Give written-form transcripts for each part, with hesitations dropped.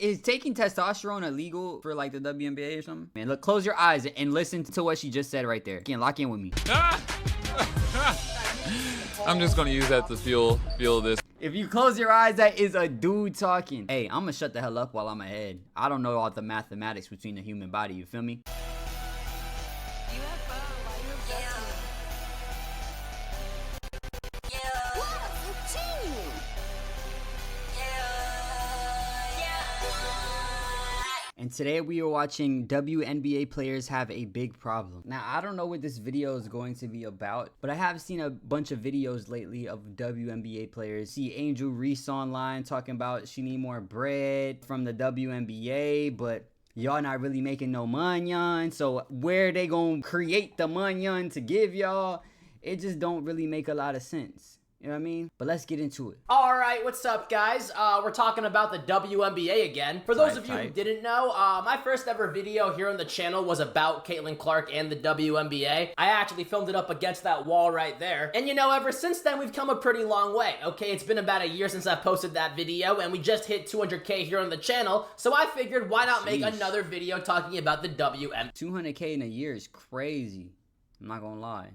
Is taking testosterone illegal for like the WNBA or something? Man, look, close your eyes and listen to what she just said right there. Again, lock in with me. I'm just gonna use that to feel this. If you close your eyes, that is a dude talking. Hey, I'm gonna shut the hell up while I'm ahead. I don't know all the mathematics between the human body, you feel me? And today we are watching WNBA players have a big problem. Now, I don't know what this video is going to be about, but I have seen a bunch of videos lately of WNBA players. See Angel Reese online talking about she need more bread from the WNBA, but y'all not really making no money. So where they gonna create the money to give y'all? It just don't really make a lot of sense. You know what I mean? But let's get into it. All right, what's up, guys? We're talking about the WNBA again. For those of you who didn't know, my first ever video here on the channel was about Caitlin Clark and the WNBA. I actually filmed it up against that wall right there. And you know, ever since then, we've come a pretty long way, okay? It's been about a year since I posted that video, and we just hit 200K here on the channel. So I figured, why not make another video talking about the WNBA? 200K in a year is crazy. I'm not gonna lie.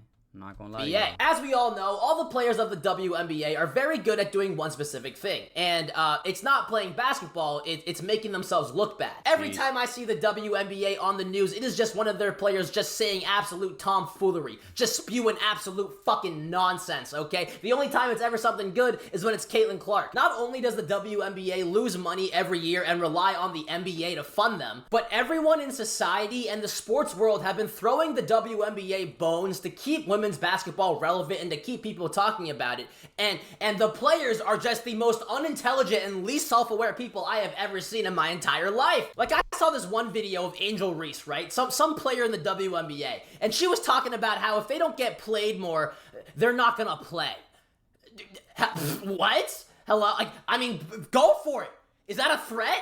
Yeah, as we all know, all the players of the WNBA are very good at doing one specific thing. And it's not playing basketball, it's making themselves look bad. Every time I see the WNBA on the news, it is just one of their players just saying absolute tomfoolery, just spewing absolute fucking nonsense, okay? The only time it's ever something good is when it's Caitlin Clark. Not only does the WNBA lose money every year and rely on the NBA to fund them, but everyone in society and the sports world have been throwing the WNBA bones to keep women's basketball relevant and to keep people talking about it, and the players are just the most unintelligent and least self-aware people I have ever seen in my entire life. Like, I saw this one video of Angel Reese, right? Some player in the WNBA, and she was talking about how if they don't get played more, they're not gonna play. What? Hello? Like, I mean, go for it. Is that a threat?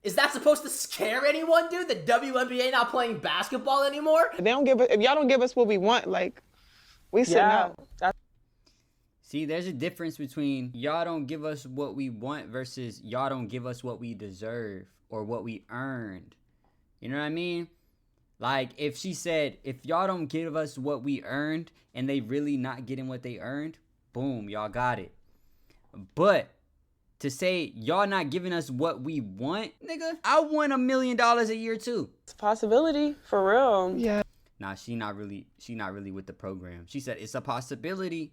Is that supposed to scare anyone, dude? The WNBA not playing basketball anymore? If y'all don't give us what we want, like, we sit out. See, there's a difference between y'all don't give us what we want versus y'all don't give us what we deserve or what we earned. You know what I mean? Like, if she said, if y'all don't give us what we earned and they really not getting what they earned, boom, y'all got it. But to say y'all not giving us what we want, nigga, I want $1 million a year too. It's a possibility, for real. Yeah. Nah, she not really with the program. She said it's a possibility.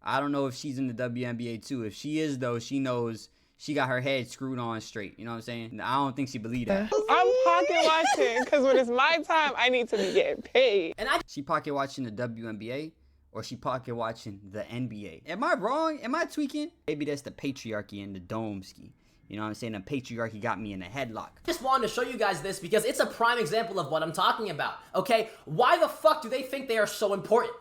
I don't know if she's in the WNBA too. If she is, though, she knows she got her head screwed on straight. You know what I'm saying? I don't think she believed that. I'm pocket watching because when it's my time, I need to be getting paid. She pocket watching the WNBA or she pocket watching the NBA. Am I wrong? Am I tweaking? Maybe that's the patriarchy and the dome ski. You know what I'm saying? The patriarchy got me in a headlock. Just wanted to show you guys this because it's a prime example of what I'm talking about, okay? Why the fuck do they think they are so important?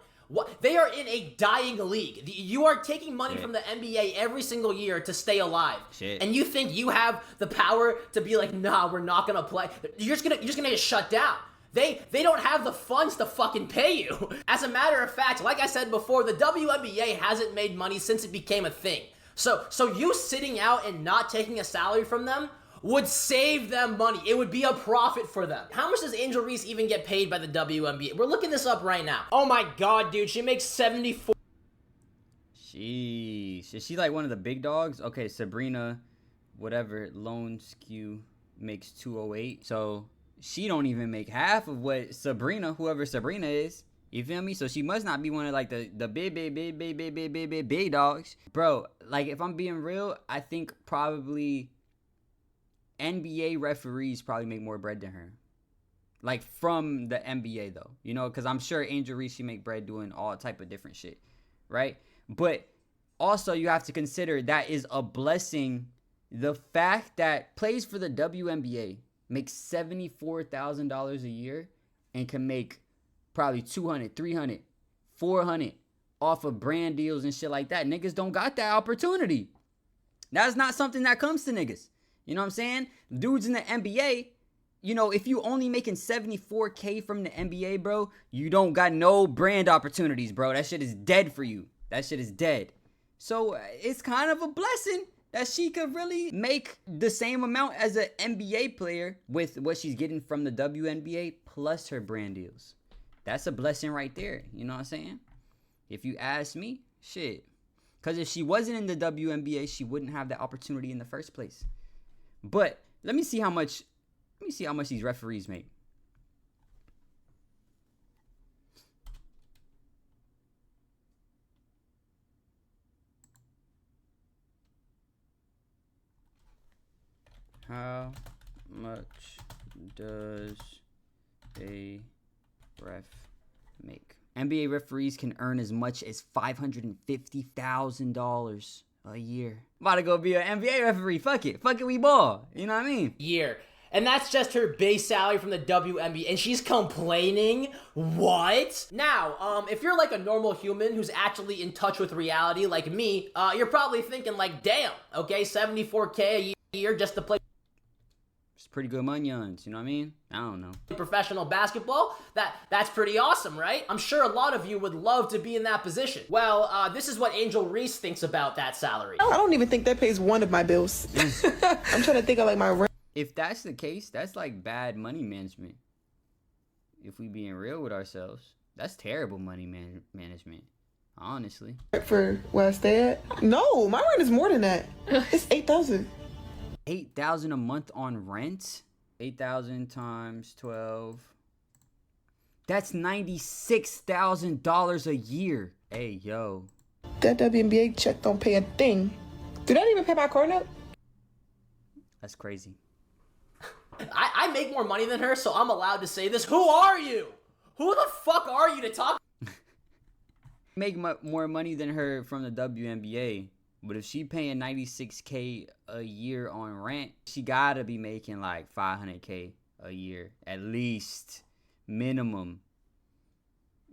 They are in a dying league. You are taking money from the NBA every single year to stay alive. And you think you have the power to be like, nah, we're not gonna play. You're just gonna get shut down. They don't have the funds to fucking pay you. As a matter of fact, like I said before, the WNBA hasn't made money since it became a thing. So you sitting out and not taking a salary from them would save them money. It would be a profit for them. How much does Angel Reese even get paid by the WNBA? We're looking this up right now. Oh my god, dude, she makes 74. Sheesh. Is she like one of the big dogs? Okay, Sabrina, whatever, Lone Skew makes 208. So she don't even make half of what Sabrina, whoever Sabrina is. You feel me? So she must not be one of like the big dogs. Bro, like if I'm being real, I think probably NBA referees probably make more bread than her. Like from the NBA though. You know, because I'm sure Angel Reese, she make bread doing all type of different shit. Right? But also you have to consider that is a blessing. The fact that plays for the WNBA makes $74,000 a year and can make probably 200, 300, 400 off of brand deals and shit like that. Niggas don't got that opportunity. That's not something that comes to niggas. You know what I'm saying? Dudes in the NBA, you know, if you only making 74K from the NBA, bro, you don't got no brand opportunities, bro. That shit is dead for you. That shit is dead. So it's kind of a blessing that she could really make the same amount as an NBA player with what she's getting from the WNBA plus her brand deals. That's a blessing right there. You know what I'm saying? If you ask me, shit. Because if she wasn't in the WNBA, she wouldn't have that opportunity in the first place. But let me see how much these referees make. How much does a ref make? NBA referees can earn as much as $550,000 a year. About to go be an NBA referee. Fuck it, we ball. You know what I mean? Year. And that's just her base salary from the WNBA, and she's complaining? What? Now, if you're like a normal human who's actually in touch with reality like me, you're probably thinking like, damn, okay, $74K a year just to play It's pretty good onions, you know what I mean? I don't know. professional basketball. That's pretty awesome, right? I'm sure a lot of you would love to be in that position. Well, this is what Angel Reese thinks about that salary. I don't even think that pays one of my bills. I'm trying to think of like my rent. If that's the case, that's like bad money management. If we being real with ourselves, that's terrible money management, honestly. For where I stay at? No, my rent is more than that. It's $8,000. $8,000 a month on rent? 8,000 times 12. That's $96,000 a year. Hey, yo. That WNBA check don't pay a thing. Do that even pay my car note? That's crazy. I make more money than her, so I'm allowed to say this. Who are you? Who the fuck are you to talk? Make more money than her from the WNBA. But if she paying $96K a year on rent, she gotta be making like $500K a year, at least, minimum.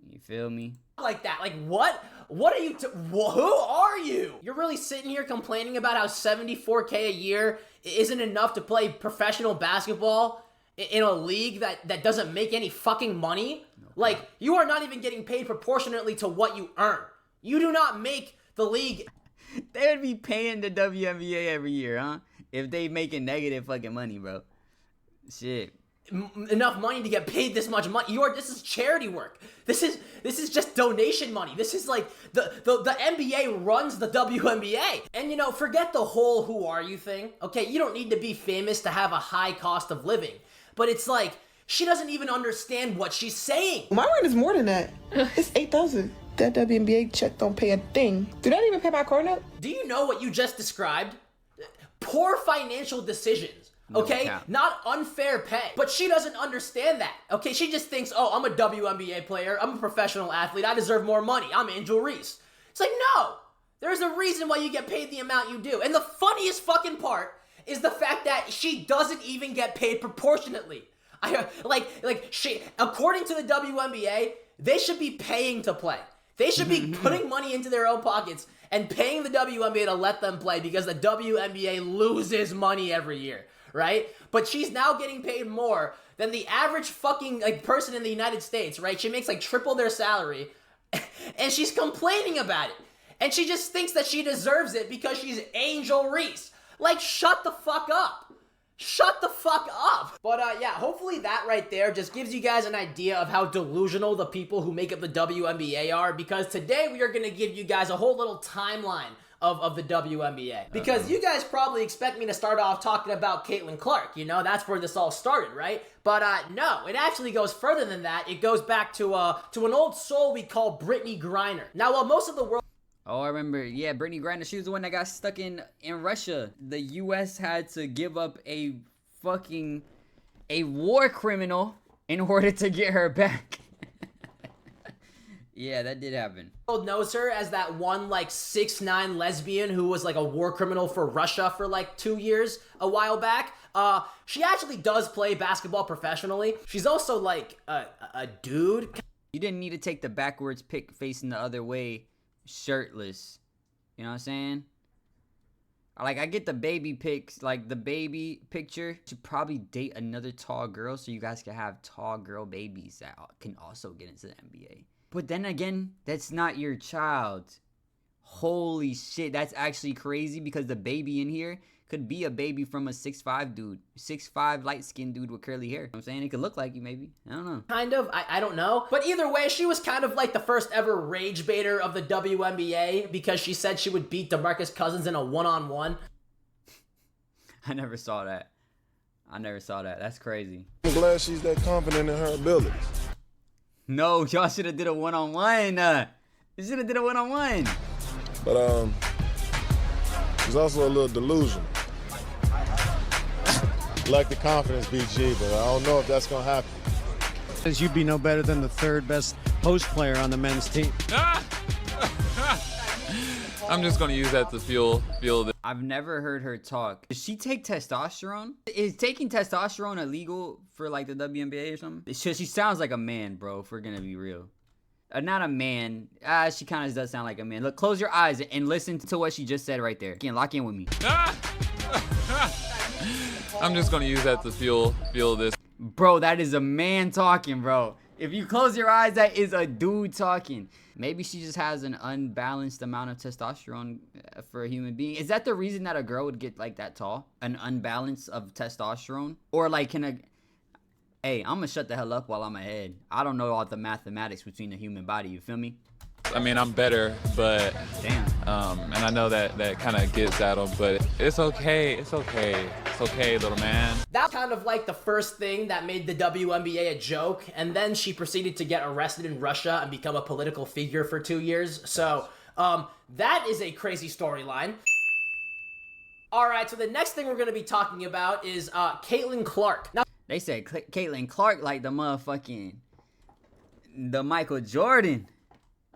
You feel me? Like that. Like what? What are you? Who are you? You're really sitting here complaining about how $74K a year isn't enough to play professional basketball in a league that doesn't make any fucking money? No. Like you are not even getting paid proportionately to what you earn. You do not make the league. They would be paying the WNBA every year, huh? If they making negative fucking money, bro. Shit. Enough money to get paid this much money. This is charity work. This is just donation money. This is like the NBA runs the WNBA. And you know, forget the whole who are you thing. Okay, you don't need to be famous to have a high cost of living. But it's like she doesn't even understand what she's saying. My rent is more than that. It's $8,000. That WNBA check don't pay a thing. Do that even pay my car note? Do you know what you just described? Poor financial decisions. Okay? No, not unfair pay. But she doesn't understand that. Okay? She just thinks, oh, I'm a WNBA player. I'm a professional athlete. I deserve more money. I'm Angel Reese. It's like, no. There's a reason why you get paid the amount you do. And the funniest fucking part is the fact that she doesn't even get paid proportionately. She, according to the WNBA, they should be paying to play. They should be putting money into their own pockets and paying the WNBA to let them play because the WNBA loses money every year, right? But she's now getting paid more than the average fucking person in the United States, right? She makes like triple their salary, and she's complaining about it. And she just thinks that she deserves it because she's Angel Reese. Like, shut the fuck up. Shut the fuck up. But yeah, hopefully that right there just gives you guys an idea of how delusional the people who make up the WNBA are, because today we are going to give you guys a whole little timeline of the WNBA. Because you guys probably expect me to start off talking about Caitlin Clark, you know, that's where this all started, right? But no, it actually goes further than that. It goes back to an old soul we call Brittany Griner. Now, while most of the world... Oh, I remember. Yeah, Brittany Griner. She was the one that got stuck in Russia. The U.S. had to give up a war criminal in order to get her back. Yeah, that did happen. Knows her as that one 6'9" lesbian who was like a war criminal for Russia for 2 years a while back. She actually does play basketball professionally. She's also a dude. You didn't need to take the backwards pick facing the other way. Shirtless, you know what I'm saying? I get the baby pics, the baby picture. Should probably date another tall girl so you guys can have tall girl babies that can also get into the NBA. But then again, that's not your child. Holy shit, that's actually crazy because the baby in here could be a baby from a 6'5" dude. 6'5" light-skinned dude with curly hair. You know what I'm saying? It could look like you maybe. I don't know. Kind of, I don't know. But either way, she was kind of like the first ever rage baiter of the WNBA because she said she would beat DeMarcus Cousins in a one-on-one. I never saw that. That's crazy. I'm glad she's that confident in her abilities. No, y'all should have did a one-on-one. You should have did a one-on-one. But she's also a little delusional. Like the confidence, BG, but I don't know if that's gonna happen. You'd be no better than the third best post player on the men's team. I'm just gonna use that to fuel this. I've never heard her talk. Does she take testosterone? Is taking testosterone illegal for like the WNBA or something? She sounds like a man, bro, if we're gonna be real. Not a man. She kind of does sound like a man. Look, close your eyes and listen to what she just said right there. Again, lock in with me. I'm just gonna use that to fuel this. Bro, that is a man talking, bro. If you close your eyes, that is a dude talking. Maybe she just has an unbalanced amount of testosterone for a human being. Is that the reason that a girl would get like that tall? An unbalance of testosterone? Or like hey, I'm gonna shut the hell up while I'm ahead. I don't know all the mathematics between the human body, you feel me? I mean, I'm better, but damn. And I know that kind of gets at him, but it's okay, little man. That's kind of like the first thing that made the WNBA a joke, and then she proceeded to get arrested in Russia and become a political figure for 2 years. So, that is a crazy storyline. Alright, so the next thing we're going to be talking about is Caitlin Clark. Now, they said Caitlin Clark like the Michael Jordan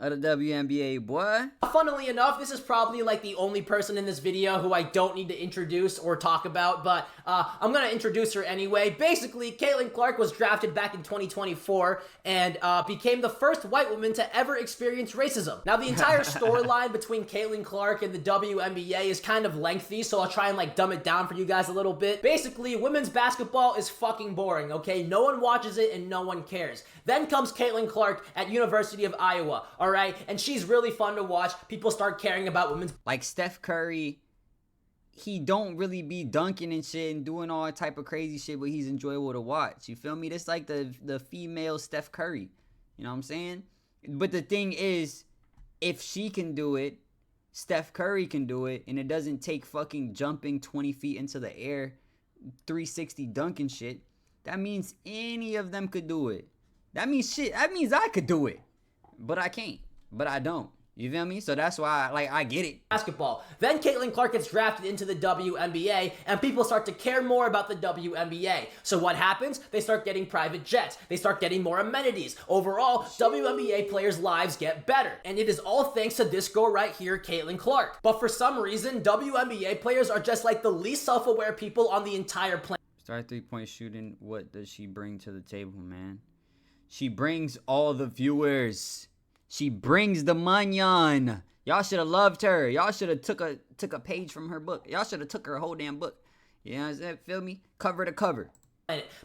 of the WNBA, boy. Funnily enough, this is probably like the only person in this video who I don't need to introduce or talk about, but I'm gonna introduce her anyway. Basically, Caitlin Clark was drafted back in 2024 and became the first white woman to ever experience racism. Now, the entire storyline between Caitlin Clark and the WNBA is kind of lengthy, so I'll try and like dumb it down for you guys a little bit. Basically, women's basketball is fucking boring, okay? No one watches it and no one cares. Then comes Caitlin Clark at University of Iowa, alright? And she's really fun to watch. People start caring about women's... Like Steph Curry, he don't really be dunking and shit and doing all type of crazy shit, but he's enjoyable to watch. You feel me? This like the female Steph Curry. You know what I'm saying? But the thing is, if she can do it, Steph Curry can do it, and it doesn't take fucking jumping 20 feet into the air, 360 dunking shit, that means any of them could do it. That means I could do it. But I can't. But I don't. You feel me? So that's why, I get it. Basketball. Then Caitlin Clark gets drafted into the WNBA, and people start to care more about the WNBA. So what happens? They start getting private jets. They start getting more amenities. Overall, WNBA players' lives get better. And it is all thanks to this girl right here, Caitlin Clark. But for some reason, WNBA players are just like the least self-aware people on the entire planet. Start three-point shooting. What does she bring to the table, man? She brings all the viewers. She brings the manyan. Y'all should have loved her. Y'all should have took a page from her book. Y'all should have took her whole damn book. You know what I'm saying? Feel me? Cover to cover.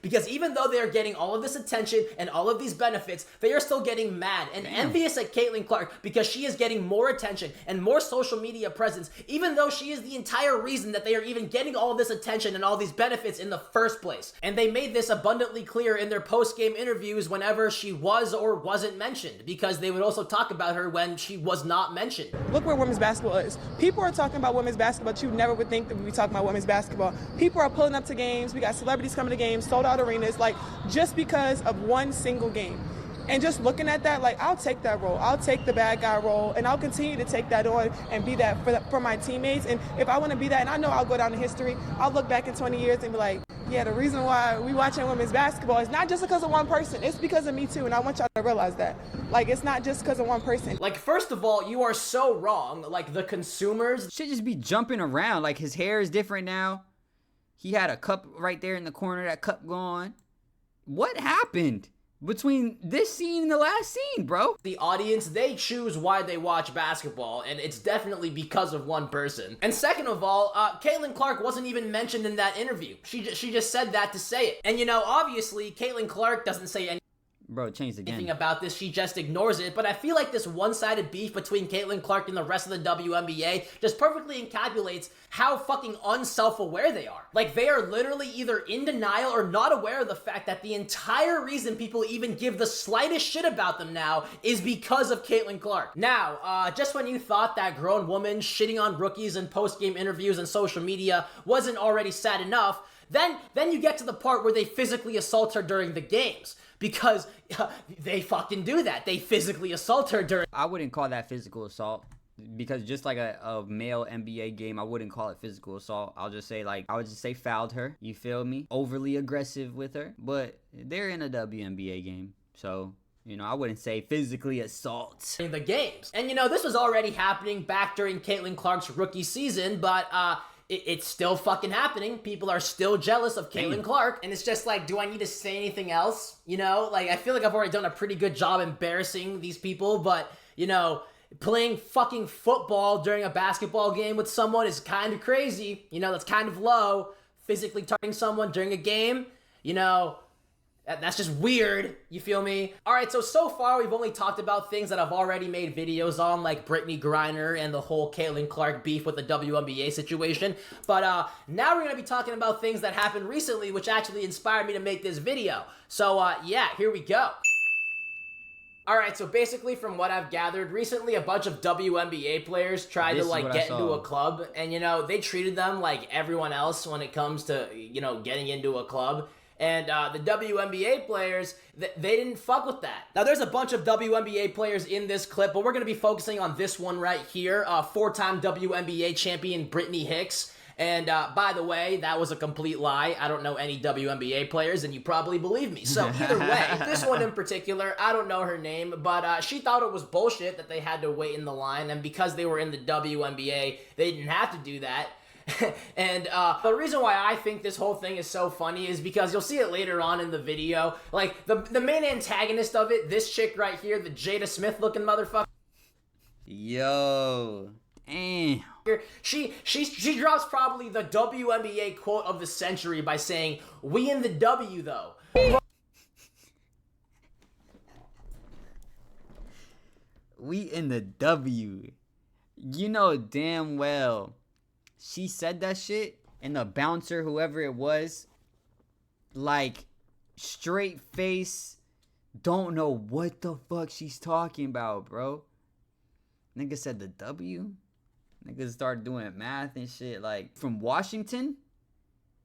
Because even though they are getting all of this attention and all of these benefits, they are still getting mad and envious at Caitlin Clark because she is getting more attention and more social media presence, even though she is the entire reason that they are even getting all of this attention and all these benefits in the first place. And they made this abundantly clear in their post-game interviews whenever she was or wasn't mentioned, because they would also talk about her when she was not mentioned. Look where women's basketball is. People are talking about women's basketball, but you never would think that we'd be talking about women's basketball. People are pulling up to games. We got celebrities coming to games, sold out arenas, just because of one single game. And just looking at that, I'll take that role. I'll take the bad guy role, and I'll continue to take that on and be that for my teammates. And if I want to be that, and I know I'll go down in history, I'll look back in 20 years and be like, yeah, the reason why we watching women's basketball is not just because of one person. It's because of me too, and I want y'all to realize that. It's not just because of one person. First of all, you are so wrong. The consumers should just be jumping around. His hair is different now. He had a cup right there in the corner, that cup gone. What happened between this scene and the last scene, bro? The audience, they choose why they watch basketball, and it's definitely because of one person. And second of all, Caitlin Clark wasn't even mentioned in that interview. She just said that to say it. And obviously, Caitlin Clark doesn't say anything. Bro, it changed again. Anything about this, she just ignores it. But I feel like this one-sided beef between Caitlin Clark and the rest of the WNBA just perfectly encapsulates how fucking unself-aware they are. Like, they are literally either in denial or not aware of the fact that the entire reason people even give the slightest shit about them now is because of Caitlin Clark. Now, just when you thought that grown woman shitting on rookies in post-game interviews and social media wasn't already sad enough, then you get to the part where they physically assault her during the games. Because they fucking do that. They physically assault her during... I wouldn't call that physical assault. Because just like a male NBA game, I wouldn't call it physical assault. I would just say fouled her. You feel me? Overly aggressive with her. But they're in a WNBA game. So, you know, I wouldn't say physically assault. ...in the games. And, you know, this was already happening back during Caitlin Clark's rookie season, but, it's still fucking happening. People are still jealous of Caitlin Clark. And it's just like, do I need to say anything else? You know, like, I feel like I've already done a pretty good job embarrassing these people, but, you know, playing fucking football during a basketball game with someone is kind of crazy. You know, that's kind of low. Physically touching someone during a game, you know, that's just weird, you feel me? Alright, so far we've only talked about things that I've already made videos on, like Brittany Griner and the whole Caitlin Clark beef with the WNBA situation. But now we're going to be talking about things that happened recently, which actually inspired me to make this video. So yeah, here we go. Alright, so basically from what I've gathered, recently a bunch of WNBA players tried to like get into a club, and you know, they treated them like everyone else when it comes to, you know, getting into a club. And the WNBA players, they didn't fuck with that. Now, there's a bunch of WNBA players in this clip, but we're going to be focusing on this one right here. Four-time WNBA champion Brittany Hicks. And by the way, that was a complete lie. I don't know any WNBA players, and you probably believe me. So either way, this one in particular, I don't know her name, but she thought it was bullshit that they had to wait in the line. And because they were in the WNBA, they didn't have to do that. And the reason why I think this whole thing is so funny is because you'll see it later on in the video. Like, the main antagonist of it, this chick right here, the Jada Smith looking motherfucker. Yo. Damn. She drops probably the WNBA quote of the century by saying, "We in the W though." We in the W. You know damn well she said that shit, and the bouncer, whoever it was, like, straight face, don't know what the fuck she's talking about, bro. Nigga said the W. Niggas started doing math and shit. Like, from Washington?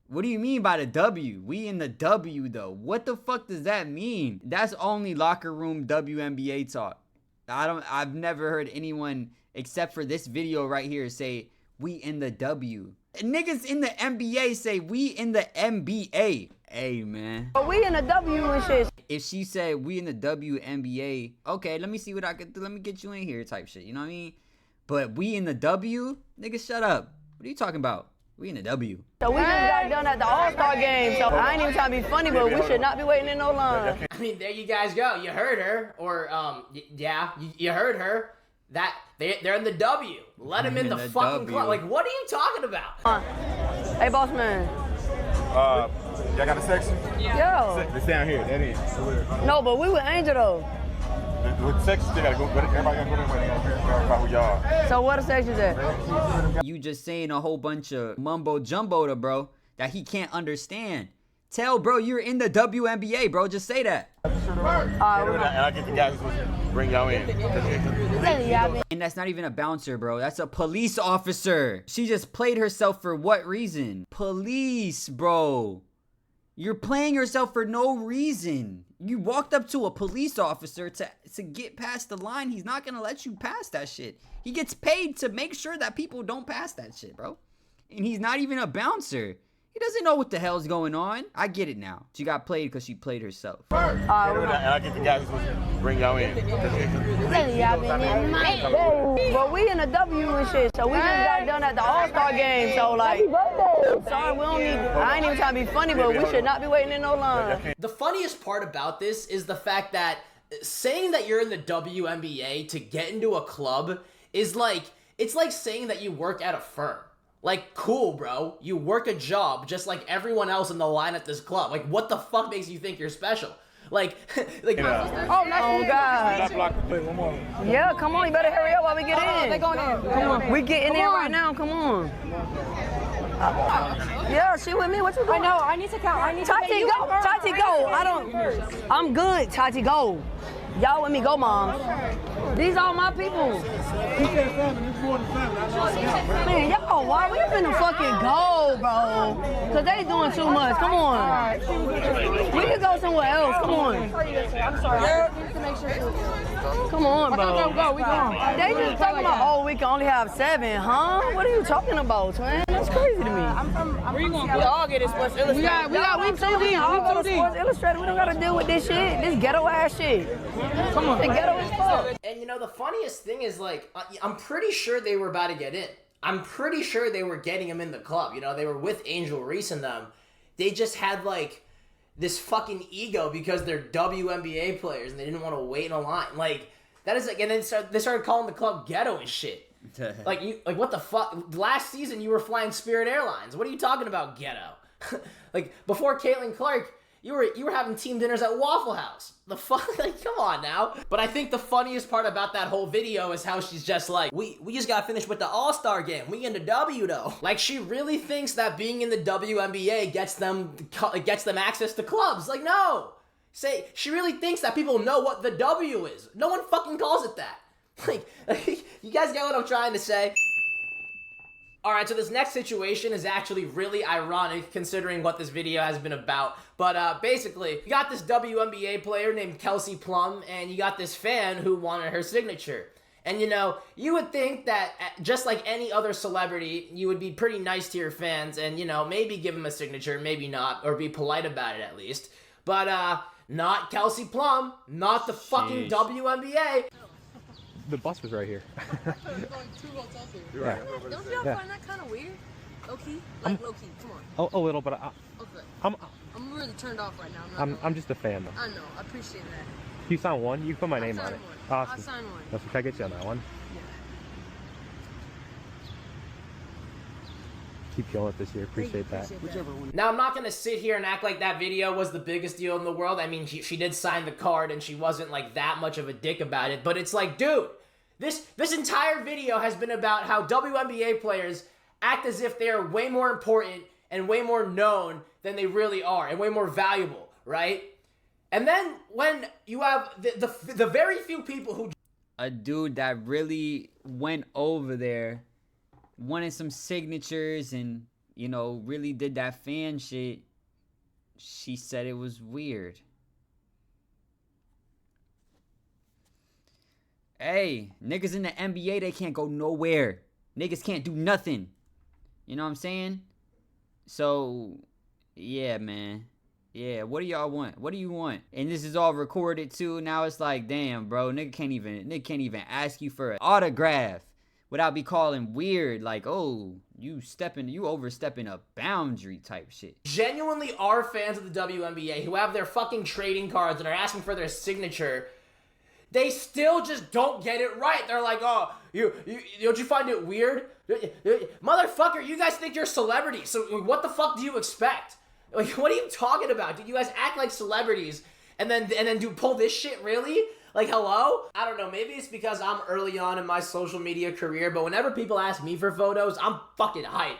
What do you mean by the W? We in the W, though. What the fuck does that mean? That's only locker room WNBA talk. I've never heard anyone, except for this video right here, say, we in the W. Niggas in the NBA say, we in the NBA. Hey, man. We in the W and shit. If she said, we in the WNBA, okay, let me see what I could do. Let me get you in here type shit. You know what I mean? But we in the W? Nigga, shut up. What are you talking about? We in the W. So we just got done at the All-Star game. So I ain't even trying to be funny, but we should not be waiting in no line. I mean, there you guys go. You heard her. Or, yeah, you heard her. That they're in the W. Let them in the fucking club. Like, what are you talking about? Hey, boss man. Y'all got a section? Yo. It's down here. That is. No, but we with Angel though. With sections, they gotta go. Everybody gotta go there. They gotta verify who y'all are. So what the section's at? You just saying a whole bunch of mumbo jumbo to bro that he can't understand. Tell bro you're in the WNBA, bro. Just say that. And I get the guy who's supposed to bring y'all in. And that's not even a bouncer, bro. That's a police officer. She just played herself for what reason? Police, bro. You're playing yourself for no reason. You walked up to a police officer to get past the line. He's not gonna let you pass that shit. He gets paid to make sure that people don't pass that shit, bro. And he's not even a bouncer. He doesn't know what the hell's going on. I get it now. She got played because she played herself. And I get the guy who's supposed to bring y'all in. But we in the W and shit. So we just got done at the All-Star game. So like, sorry, we don't need. I ain't even trying to be funny, but we should not be waiting in no line. The funniest part about this is the fact that saying that you're in the WNBA to get into a club is like, it's like saying that you work at a firm. Like, cool, bro. You work a job just like everyone else in the line at this club. Like, what the fuck makes you think you're special? like Oh, nice. Oh, God. Yeah, come on. You better hurry up while we get in. They going in. Come on. We getting in right now. Come on. Yeah, she with me. What you doing? I know. I need to count. Tati, go. Tati, go. I'm good. Tati, go. Y'all with me. Go, Mom. These are my people. Man, y'all, why we finna fucking go, bro? Cause they doing too much. Come on. We can go somewhere else. Come on. I'm sorry. Come on, bro. Go. We going. They just talking about, oh, we can only have 7, huh? What are you talking about, man? That's crazy to me. Where you going? We all get it Sports Illustrated. We go to Sports Illustrated. We don't gotta deal with this shit. This ghetto ass shit. Come on. The ghetto as fuck. And you know, the funniest thing is, like, I'm pretty sure they were about to get in. I'm pretty sure they were getting him in the club. You know, they were with Angel Reese and them. They just had, like, this fucking ego because they're WNBA players and they didn't want to wait in a line. Like, that is like, and then they started calling the club ghetto and shit. Like, what the fuck? Last season you were flying Spirit Airlines. What are you talking about, ghetto? Like, before Caitlin Clark, you were having team dinners at Waffle House. The fuck? Like, come on now. But I think the funniest part about that whole video is how she's just like, we just got finished with the All-Star game. We in the W though. Like, she really thinks that being in the WNBA gets them access to clubs. Like, no. She really thinks that people know what the W is. No one fucking calls it that. Like you guys get what I'm trying to say? Alright, so this next situation is actually really ironic considering what this video has been about. But basically, you got this WNBA player named Kelsey Plum, and you got this fan who wanted her signature. And you know, you would think that just like any other celebrity, you would be pretty nice to your fans and, you know, maybe give them a signature, maybe not, or be polite about it at least. But not Kelsey Plum, not the fucking WNBA. The bus was right here. We're going 2 hotels here. Yeah. Don't you find that kind of weird? Low-key? Like, low-key, come on. A little, but Okay. I'm really turned off right now. I'm just a fan though. I know, I appreciate that. You sign one, you can put my name on it. One. Awesome. I'll sign one. That's what I get you on that one. Yeah. Keep killing it this year. Appreciate that. Whichever one. Now, I'm not going to sit here and act like that video was the biggest deal in the world. I mean, she did sign the card and she wasn't like that much of a dick about it. But it's like, dude, this entire video has been about how WNBA players act as if they are way more important and way more known than they really are and way more valuable, right? And then when you have the very few people who... A dude that really went over there, wanted some signatures and, you know, really did that fan shit, she said it was weird. Hey, niggas in the NBA, they can't go nowhere. Niggas can't do nothing. You know what I'm saying? So, yeah, man. Yeah, what do y'all want? What do you want? And this is all recorded too. Now it's like, damn, bro, nigga can't even ask you for an autograph without be calling weird, like, oh, you overstepping a boundary type shit. Genuinely are fans of the WNBA who have their fucking trading cards and are asking for their signature. They still just don't get it right. They're like, oh, don't you find it weird? Motherfucker, you guys think you're celebrities, so what the fuck do you expect? Like, what are you talking about? Did you guys act like celebrities and then pull this shit, really? Like, hello? I don't know, maybe it's because I'm early on in my social media career, but whenever people ask me for photos, I'm fucking hyped.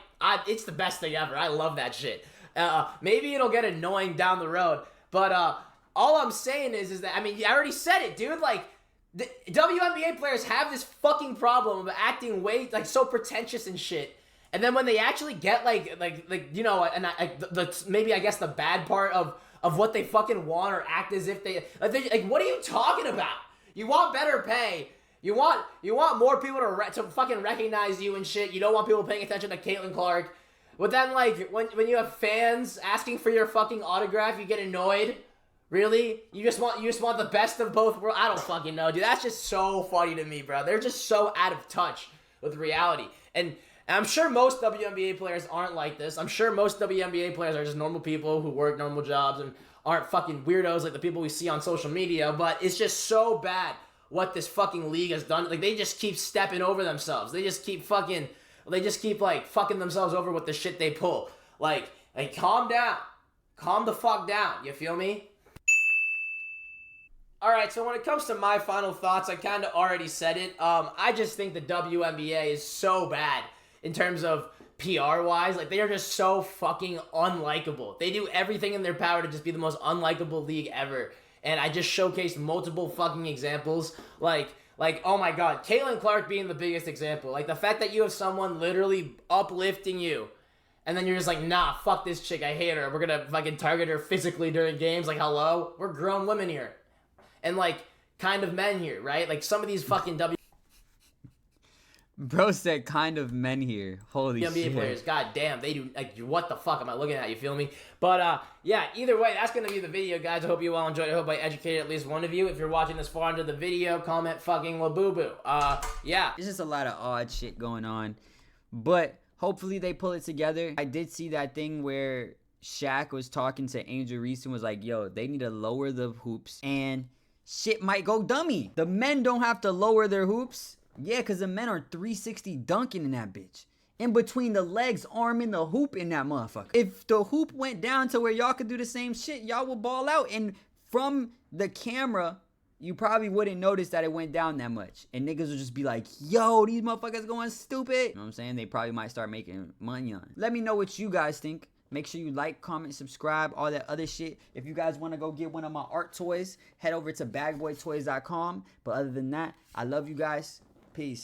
It's the best thing ever. I love that shit. Maybe it'll get annoying down the road, but all I'm saying is that, I mean, I already said it, dude. Like, the WNBA players have this fucking problem of acting way, like, so pretentious and shit. And then when they actually get, like you know, and maybe I guess the bad part of what they fucking want or act as if like, what are you talking about? You want better pay. You want more people to fucking recognize you and shit. You don't want people paying attention to Caitlin Clark. But then, like, when you have fans asking for your fucking autograph, you get annoyed. Really? You just want the best of both worlds? I don't fucking know, dude. That's just so funny to me, bro. They're just so out of touch with reality. And I'm sure most WNBA players aren't like this. I'm sure most WNBA players are just normal people who work normal jobs and aren't fucking weirdos like the people we see on social media. But it's just so bad what this fucking league has done. Like, they just keep stepping over themselves. They just keep like fucking themselves over with the shit they pull. Like calm down. Calm the fuck down. You feel me? All right, so when it comes to my final thoughts, I kind of already said it. I just think the WNBA is so bad in terms of PR-wise. Like, they are just so fucking unlikable. They do everything in their power to just be the most unlikable league ever. And I just showcased multiple fucking examples. Like, oh my god, Caitlin Clark being the biggest example. Like, the fact that you have someone literally uplifting you, and then you're just like, nah, fuck this chick, I hate her. We're gonna fucking target her physically during games. Like, hello? We're grown women here. And, like, kind of men here, right? Like, some of these fucking Bro said kind of men here. Holy WNBA shit. players, god damn, they do, like, what the fuck am I looking at, you feel me? But, yeah, either way, that's gonna be the video, guys. I hope you all enjoyed it. I hope I educated at least one of you. If you're watching this far into the video, comment fucking Labubu. Yeah. There's just a lot of odd shit going on. But hopefully they pull it together. I did see that thing where Shaq was talking to Angel Reese and was like, yo, they need to lower the hoops and shit might go dummy. The men don't have to lower their hoops. Yeah, because the men are 360 dunking in that bitch. In between the legs, arm in the hoop in that motherfucker. If the hoop went down to where y'all could do the same shit, y'all would ball out. And from the camera, you probably wouldn't notice that it went down that much. And niggas would just be like, yo, these motherfuckers going stupid. You know what I'm saying? They probably might start making money on it. Let me know what you guys think. Make sure you like, comment, subscribe, all that other shit. If you guys want to go get one of my art toys, head over to bagboytoys.com. But other than that, I love you guys. Peace.